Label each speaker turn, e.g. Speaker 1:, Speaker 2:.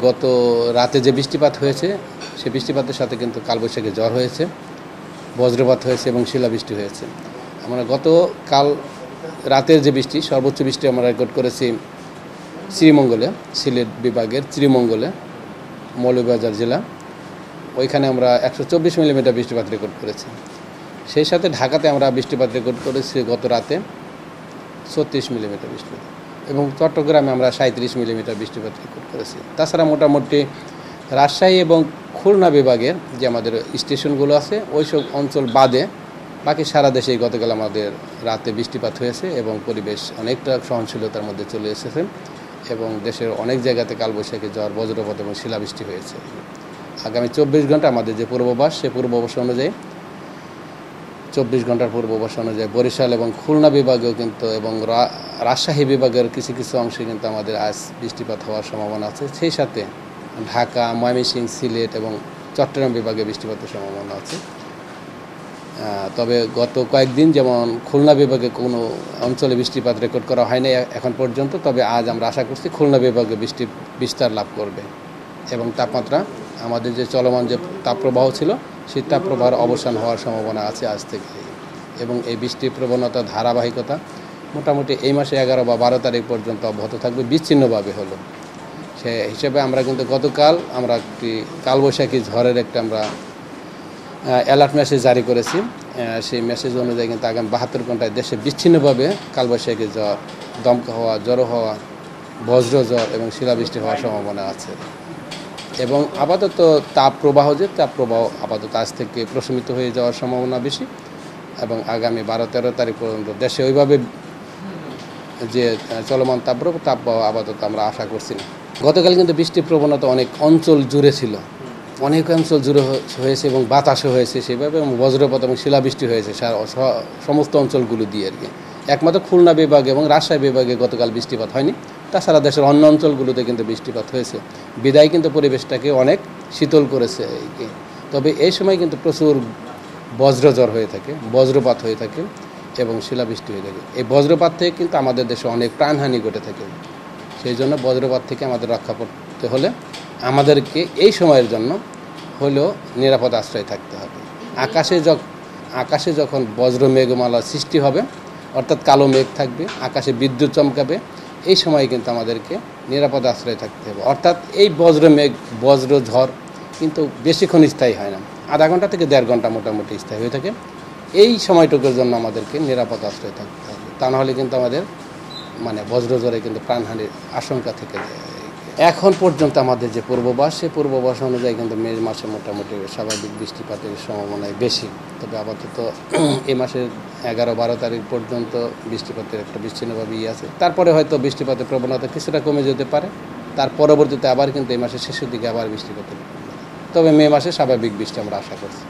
Speaker 1: গত রাতে যে বৃষ্টিপাত হয়েছে সেই বৃষ্টিপাতের সাথে কিন্তু কালবৈশাখী ঝড় হয়েছে, বজ্রপাত হয়েছে এবং শিলাবৃষ্টি হয়েছে। আমরা কাল রাতের যে বৃষ্টি, সর্বোচ্চ বৃষ্টি আমরা রেকর্ড করেছি শ্রীমঙ্গলে, সিলেট বিভাগের শ্রীমঙ্গলে, মৌলভীবাজার জেলা। ওইখানে আমরা 124 মিলিমিটার বৃষ্টিপাত রেকর্ড করেছি। সেই সাথে ঢাকাতে আমরা বৃষ্টিপাত রেকর্ড করেছি গত রাতে 36 মিলিমিটার বৃষ্টিপাত, এবং চট্টগ্রামে আমরা 37 মিলিমিটার বৃষ্টিপাত রেকর্ড করেছি। তাছাড়া মোটামুটি রাজশাহী এবং খুলনা বিভাগের যে আমাদের স্টেশনগুলো আছে ওইসব অঞ্চল বাদে বাকি সারা দেশেই গতকাল আমাদের রাতে বৃষ্টিপাত হয়েছে এবং পরিবেশ অনেকটা সহনশীলতার মধ্যে চলে এসেছে এবং দেশের অনেক জায়গাতে কালবৈশাখী ঝড়, বজ্রপাত এবং শিলাবৃষ্টি হয়েছে। আগামী 24 ঘন্টা আমাদের যে পূর্বাভাস, সে পূর্বাভাস অনুযায়ী 24 ঘন্টার পূর্বাভাস অনুযায়ী বরিশাল এবং খুলনা বিভাগেও কিন্তু এবং রাজশাহী বিভাগের কিছু কিছু অংশে কিন্তু আমাদের আজ বৃষ্টিপাত হওয়ার সম্ভাবনা আছে। সেই সাথে ঢাকা, ময়মনসিংহ, সিলেট এবং চট্টগ্রাম বিভাগে বৃষ্টিপাতের সম্ভাবনা আছে। তবে গত কয়েকদিন যেমন খুলনা বিভাগে কোনো অঞ্চলে বৃষ্টিপাত রেকর্ড করা হয়নি এখন পর্যন্ত, তবে আজ আমরা আশা করছি খুলনা বিভাগে বৃষ্টি বিস্তার লাভ করবে এবং তাপমাত্রা আমাদের যে চলমান যে তাপপ্রবাহ ছিল সেই তাপপ্রবাহের অবসান হওয়ার সম্ভাবনা আছে আজ থেকে। এবং এই বৃষ্টির প্রবণতা ধারাবাহিকতা মোটামুটি এই মাসে 11 বা 12 তারিখ পর্যন্ত অব্যাহত থাকবে, বিচ্ছিন্নভাবে হলো। সে হিসেবে আমরা কিন্তু গতকাল আমরা একটি কালবৈশাখী ঝড়ের আমরা অ্যালার্ট মেসেজ জারি করেছি। সেই মেসেজ অনুযায়ী কিন্তু আগামী 72 ঘন্টায় দেশে বিচ্ছিন্নভাবে কালবৈশাখী ঝড়, দমকা হওয়া, জড়ো হওয়া, বজ্র ঝড় এবং শিলাবৃষ্টি হওয়ার সম্ভাবনা আছে। এবং আপাতত তাপপ্রবাহ আপাতত আজ থেকে প্রশমিত হয়ে যাওয়ার সম্ভাবনা বেশি এবং আগামী 12-13 তারিখ পর্যন্ত দেশে ওইভাবে যে চলমান তাপপ্রবাহ আপাতত আমরা আশা করছি না। গতকাল কিন্তু বৃষ্টির প্রবণতা অনেক অঞ্চল জুড়ে ছিল, অনেক অঞ্চল জুড়ে হয়েছে এবং বাতাসও হয়েছে সেভাবে, এবং বজ্রপাত এবং শিলাবৃষ্টি হয়েছে সমস্ত অঞ্চলগুলো দিয়ে আর কি। একমাত্র খুলনা বিভাগ এবং রাজশাহী বিভাগে গতকাল বৃষ্টিপাত হয়নি, তাছাড়া দেশের অন্য অঞ্চলগুলোতে কিন্তু বৃষ্টিপাত হয়েছে। বিদায় কিন্তু পরিবেশটাকে অনেক শীতল করেছে। তবে এই সময় কিন্তু প্রচুর বজ্রঝড় হয়ে থাকে, বজ্রপাত হয়ে থাকে এবং শিলাবৃষ্টি হয়ে থাকে। এই বজ্রপাত থেকে কিন্তু আমাদের দেশে অনেক প্রাণহানি ঘটে থাকে। সেই জন্য বজ্রপাত থেকে আমাদের রক্ষা করতে হলে আমাদেরকে এই সময়ের জন্য হলেও নিরাপদ আশ্রয় থাকতে হবে। আকাশে যখন বজ্র মেঘমালার সৃষ্টি হবে, অর্থাৎ কালো মেঘ থাকবে, আকাশে বিদ্যুৎ চমকাবে, এই সময় কিন্তু আমাদেরকে নিরাপদ আশ্রয় থাকতে হবে। অর্থাৎ এই বজ্র ঝড় কিন্তু বেশিক্ষণ স্থায়ী হয় না, আধা ঘন্টা থেকে 1.5 ঘন্টা মোটামুটি স্থায়ী হয়ে থাকে। এই সময়টুকুর জন্য আমাদেরকে নিরাপদ আশ্রয় থাকতে হবে, তা নাহলে কিন্তু আমাদের বজ্রঝড়ে কিন্তু প্রাণহানির আশঙ্কা থেকে যায়। এখন পর্যন্ত আমাদের যে পূর্বাভাস, সেই পূর্বাভাস অনুযায়ী কিন্তু মে মাসে মোটামুটি স্বাভাবিক বৃষ্টিপাতের সম্ভাবনাই বেশি। তবে আপাতত এই মাসের 11-12 তারিখ পর্যন্ত বৃষ্টিপাতের একটা বিচ্ছিন্নভাবে আছে। তারপরে হয়তো বৃষ্টিপাতের প্রবণতা কিছুটা কমে যেতে পারে, তার পরবর্তীতে আবার কিন্তু এই মাসের শেষের দিকে আবার বৃষ্টিপাতের, তবে মে মাসে স্বাভাবিক বৃষ্টি আমরা আশা করছি।